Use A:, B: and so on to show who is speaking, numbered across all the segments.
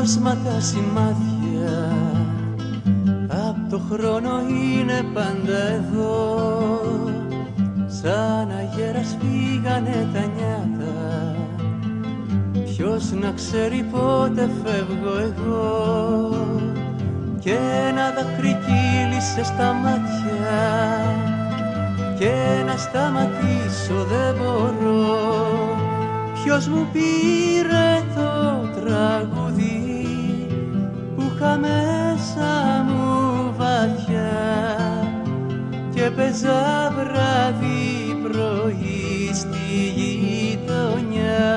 A: πρόσματα σημάδια απ' το χρόνο είναι πάντα εδώ. Σαν αγέρας φύγανε τα νιάτα, ποιος να ξέρει πότε φεύγω εγώ. Κι ένα δάκρυ κύλησε στα μάτια και να σταματήσω δεν μπορώ. Ποιος μου πήρε το τραγούδι που είχα μέσα μου βαθιά και παίζα βράδυ πρωί στη γειτονιά.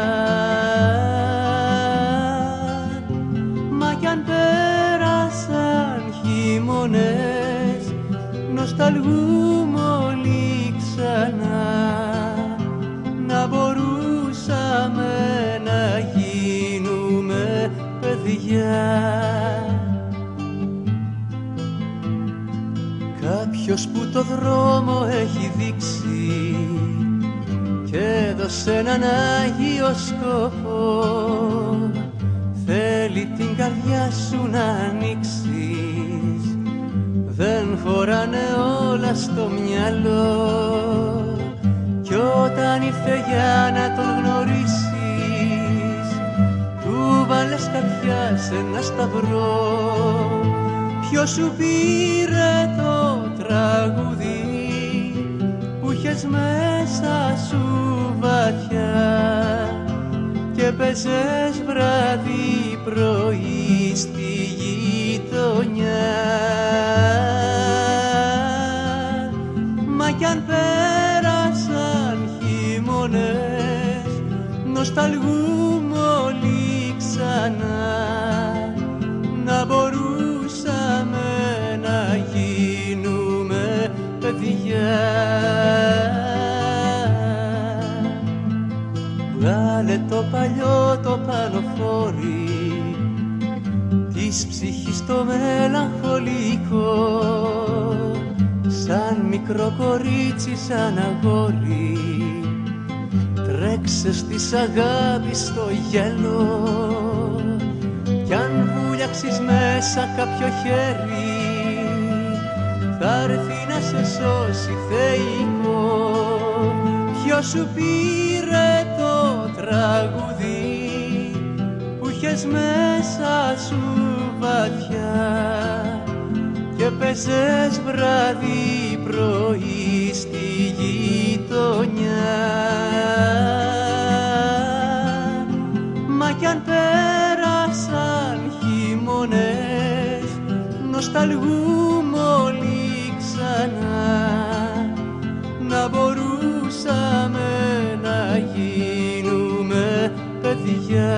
A: Μα κι αν πέρασαν χειμώνες νοσταλγούμε όλοι ξανά, να μπορούσαμε να γίνουμε παιδιά. Κάποιος που το δρόμο έχει δείξει και έδωσε έναν Άγιο σκοπό, θέλει την καρδιά σου να ανοίξεις, δεν χωράνε όλα στο μυαλό. Κι όταν ήρθε για να τον γνωρίσεις, του βάλες καρδιά σε ένα σταυρό. Ποιος σου πήρε το τραγούδι που είχες μέσα σου βαθιά και παίζες βράδυ πρωί στη γειτονιά. Μα κι αν πέρασαν χειμώνες νοσταλγούμε όλοι ξανά, να μπορούσαμε να γίνουμε παιδιά. Βγάλε το παλιό το πανοφόρι της ψυχής το μελαγχολικό, σαν μικρό κορίτσι, σαν αγόρι, τρέξε στις αγάπης στο γέλο. Κι αν βουλιάξεις μέσα κάποιο χέρι, θα έρθει να σε σώσει θεϊκό. Ποιος σου πήρε το τραγούδι που είχες μέσα σου βαθιά και παίζες βράδυ πρωί στη γειτονιά. Μα κι αν πέρασαν χειμώνες νοσταλγούμε όλοι ξανά, να μπορούσαμε να γίνουμε παιδιά.